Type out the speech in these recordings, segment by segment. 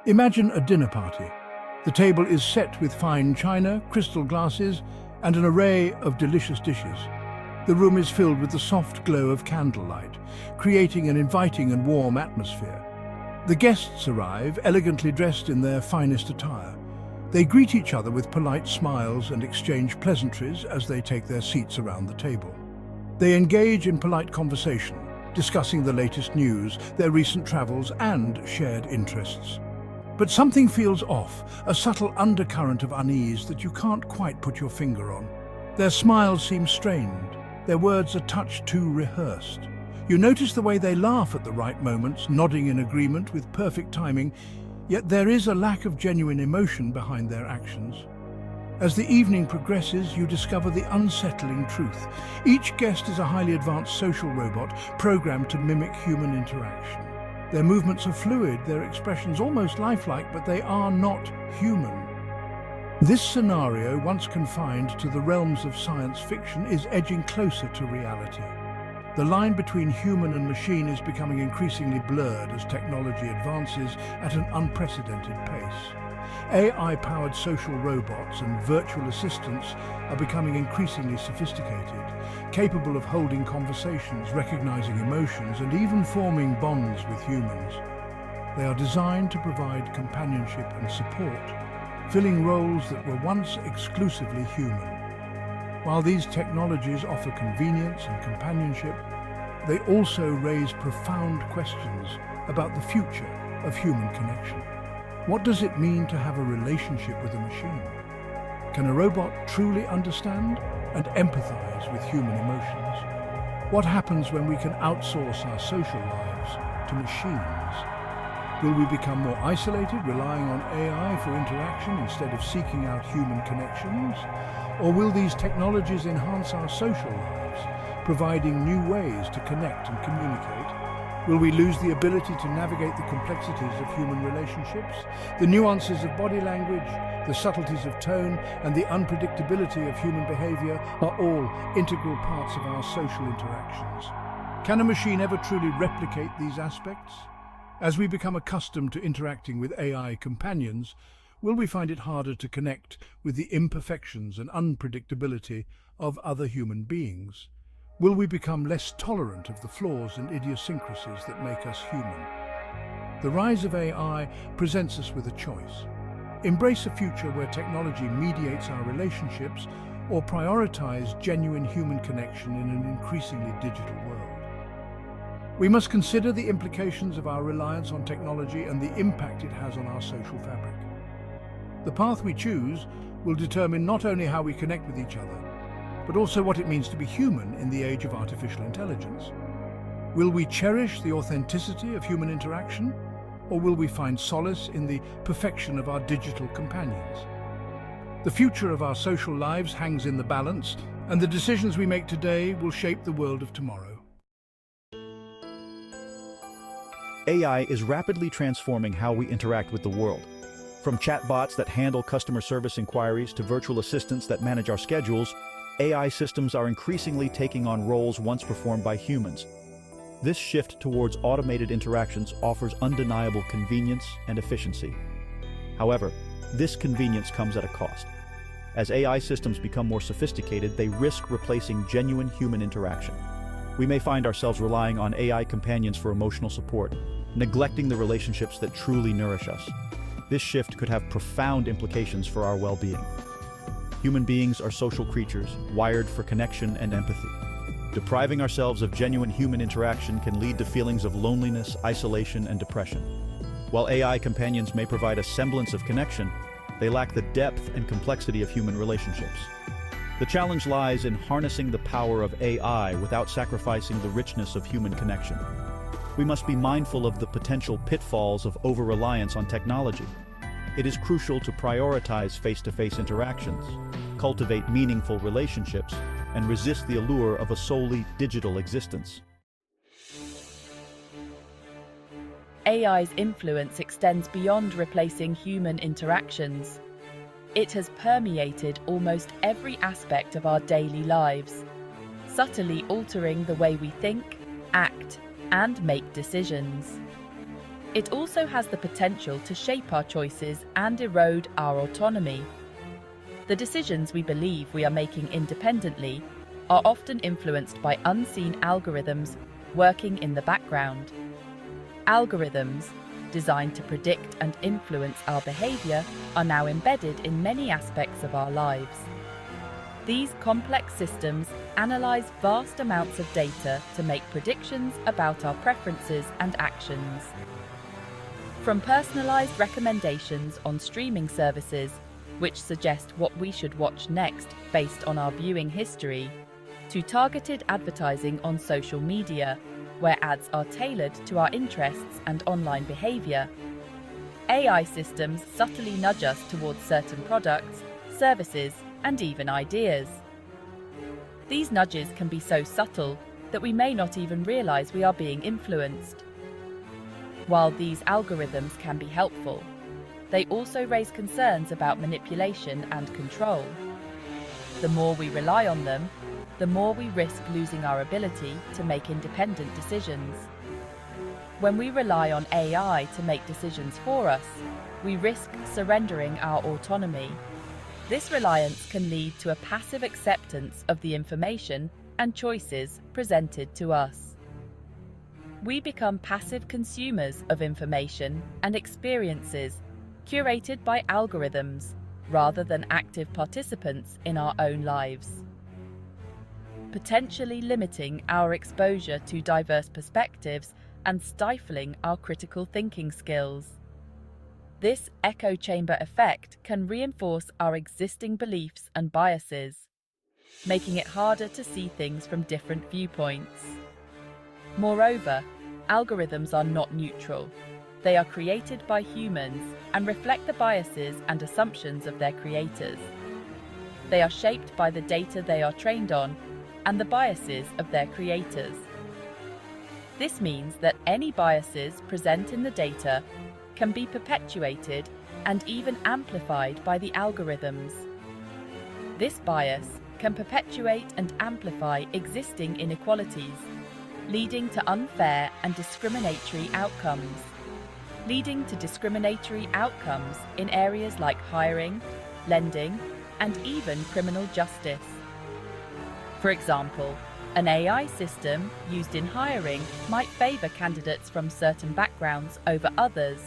Imagine a dinner party. The table is set with fine china, crystal glasses, and an array of delicious dishes. The room is filled with the soft glow of candlelight, creating an inviting and warm atmosphere. The guests arrive, elegantly dressed in their finest attire. They greet each other with polite smiles and exchange pleasantries as they take their seats around the table. They engage in polite conversation, discussing the latest news, their recent travels, and shared interests. But something feels off, a subtle undercurrent of unease that you can't quite put your finger on. Their smiles seem strained, their words a touch too rehearsed. You notice the way they laugh at the right moments, nodding in agreement with perfect timing, yet there is a lack of genuine emotion behind their actions. As the evening progresses, you discover the unsettling truth. Each guest is a highly advanced social robot programmed to mimic human interaction. Their movements are fluid, their expressions almost lifelike, but they are not human. This scenario, once confined to the realms of science fiction, is edging closer to reality. The line between human and machine is becoming increasingly blurred as technology advances at an unprecedented pace. AI-powered social robots and virtual assistants are becoming increasingly sophisticated, capable of holding conversations, recognizing emotions, and even forming bonds with humans. They are designed to provide companionship and support, filling roles that were once exclusively human. While these technologies offer convenience and companionship, they also raise profound questions about the future of human connection. What does it mean to have a relationship with a machine? Can a robot truly understand and empathize with human emotions? What happens when we can outsource our social lives to machines? Will we become more isolated, relying on AI for interaction instead of seeking out human connections? Or will these technologies enhance our social lives, providing new ways to connect and communicate? Will we lose the ability to navigate the complexities of human relationships? The nuances of body language, the subtleties of tone, and the unpredictability of human behavior are all integral parts of our social interactions. Can a machine ever truly replicate these aspects? As we become accustomed to interacting with AI companions, will we find it harder to connect with the imperfections and unpredictability of other human beings? Will we become less tolerant of the flaws and idiosyncrasies that make us human? The rise of AI presents us with a choice. Embrace a future where technology mediates our relationships, or prioritize genuine human connection in an increasingly digital world. We must consider the implications of our reliance on technology and the impact it has on our social fabric. The path we choose will determine not only how we connect with each other, but also what it means to be human in the age of artificial intelligence. Will we cherish the authenticity of human interaction, or will we find solace in the perfection of our digital companions? The future of our social lives hangs in the balance, and the decisions we make today will shape the world of tomorrow. AI is rapidly transforming how we interact with the world. From chatbots that handle customer service inquiries to virtual assistants that manage our schedules, AI systems are increasingly taking on roles once performed by humans. This shift towards automated interactions offers undeniable convenience and efficiency. However, this convenience comes at a cost. As AI systems become more sophisticated, they risk replacing genuine human interaction. We may find ourselves relying on AI companions for emotional support, neglecting the relationships that truly nourish us. This shift could have profound implications for our well-being. Human beings are social creatures, wired for connection and empathy. Depriving ourselves of genuine human interaction can lead to feelings of loneliness, isolation, and depression. While AI companions may provide a semblance of connection, they lack the depth and complexity of human relationships. The challenge lies in harnessing the power of AI without sacrificing the richness of human connection. We must be mindful of the potential pitfalls of over-reliance on technology. It is crucial to prioritize face-to-face interactions, cultivate meaningful relationships, and resist the allure of a solely digital existence. AI's influence extends beyond replacing human interactions. It has permeated almost every aspect of our daily lives, subtly altering the way we think, act, and make decisions. It also has the potential to shape our choices and erode our autonomy. The decisions we believe we are making independently are often influenced by unseen algorithms working in the background. Algorithms, designed to predict and influence our behavior, are now embedded in many aspects of our lives. These complex systems analyze vast amounts of data to make predictions about our preferences and actions. From personalized recommendations on streaming services, which suggest what we should watch next based on our viewing history, to targeted advertising on social media, where ads are tailored to our interests and online behavior, AI systems subtly nudge us towards certain products, services, and even ideas. These nudges can be so subtle that we may not even realize we are being influenced. While these algorithms can be helpful, they also raise concerns about manipulation and control. The more we rely on them, the more we risk losing our ability to make independent decisions. When we rely on AI to make decisions for us, we risk surrendering our autonomy. This reliance can lead to a passive acceptance of the information and choices presented to us. We become passive consumers of information and experiences curated by algorithms rather than active participants in our own lives, potentially limiting our exposure to diverse perspectives and stifling our critical thinking skills. This echo chamber effect can reinforce our existing beliefs and biases, making it harder to see things from different viewpoints. Moreover, algorithms are not neutral. They are created by humans and reflect the biases and assumptions of their creators. They are shaped by the data they are trained on and the biases of their creators. This means that any biases present in the data can be perpetuated and even amplified by the algorithms. This bias can perpetuate and amplify existing inequalities, leading to unfair and discriminatory outcomes. In areas like hiring, lending, and even criminal justice. For example, an AI system used in hiring might favor candidates from certain backgrounds over others,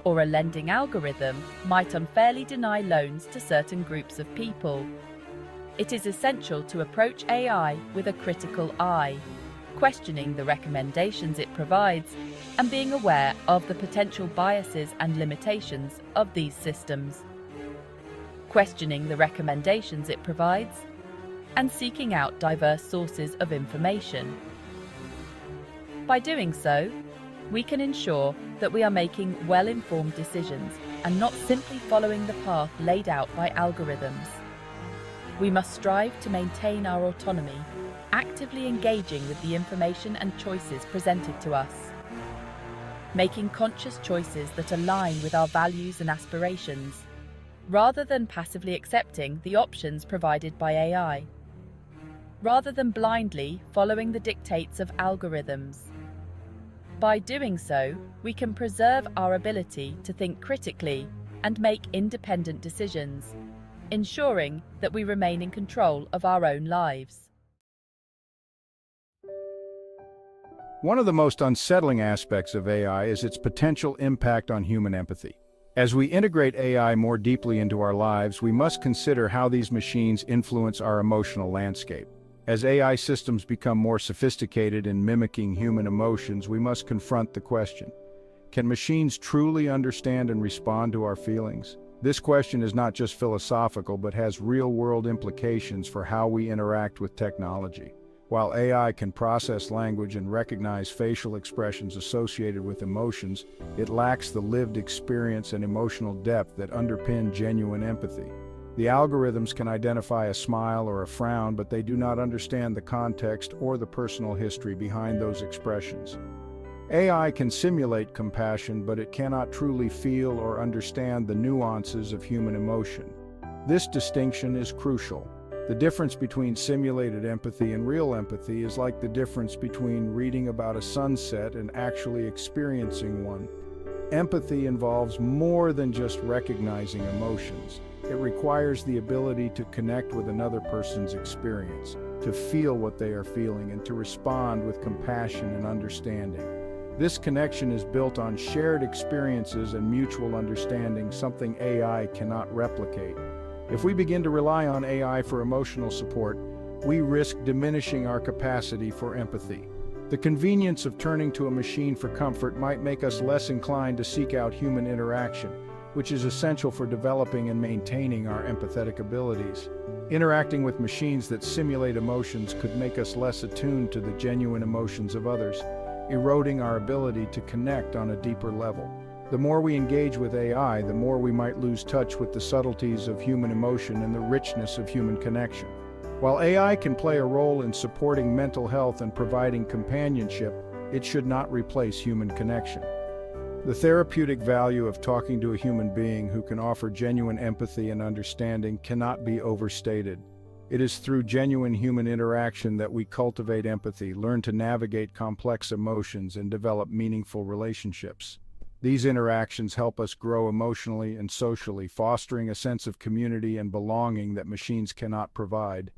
or a lending algorithm might unfairly deny loans to certain groups of people. It is essential to approach AI with a critical eye, questioning the recommendations it provides and being aware of the potential biases and limitations of these systems. Questioning the recommendations it provides and seeking out diverse sources of information. By doing so, we can ensure that we are making well-informed decisions and not simply following the path laid out by algorithms. We must strive to maintain our autonomy, actively engaging with the information and choices presented to us, making conscious choices that align with our values and aspirations, rather than passively accepting the options provided by AI, rather than blindly following the dictates of algorithms. By doing so, we can preserve our ability to think critically and make independent decisions, ensuring that we remain in control of our own lives. One of the most unsettling aspects of AI is its potential impact on human empathy. As we integrate AI more deeply into our lives, we must consider how these machines influence our emotional landscape. As AI systems become more sophisticated in mimicking human emotions, we must confront the question: can machines truly understand and respond to our feelings? This question is not just philosophical, but has real-world implications for how we interact with technology. While AI can process language and recognize facial expressions associated with emotions, it lacks the lived experience and emotional depth that underpin genuine empathy. The algorithms can identify a smile or a frown, but they do not understand the context or the personal history behind those expressions. AI can simulate compassion, but it cannot truly feel or understand the nuances of human emotion. This distinction is crucial. The difference between simulated empathy and real empathy is like the difference between reading about a sunset and actually experiencing one. Empathy involves more than just recognizing emotions. It requires the ability to connect with another person's experience, to feel what they are feeling, and to respond with compassion and understanding. This connection is built on shared experiences and mutual understanding, something AI cannot replicate. If we begin to rely on AI for emotional support, we risk diminishing our capacity for empathy. The convenience of turning to a machine for comfort might make us less inclined to seek out human interaction, which is essential for developing and maintaining our empathetic abilities. Interacting with machines that simulate emotions could make us less attuned to the genuine emotions of others, eroding our ability to connect on a deeper level. The more we engage with AI, the more we might lose touch with the subtleties of human emotion and the richness of human connection. While AI can play a role in supporting mental health and providing companionship, it should not replace human connection. The therapeutic value of talking to a human being who can offer genuine empathy and understanding cannot be overstated. It is through genuine human interaction that we cultivate empathy, learn to navigate complex emotions, and develop meaningful relationships. These interactions help us grow emotionally and socially, fostering a sense of community and belonging that machines cannot provide.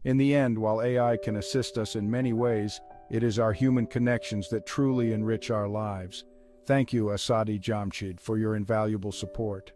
In the end, while AI can assist us in many ways, it is our human connections that truly enrich our lives. Thank you, Assadi Jamshid, for your invaluable support.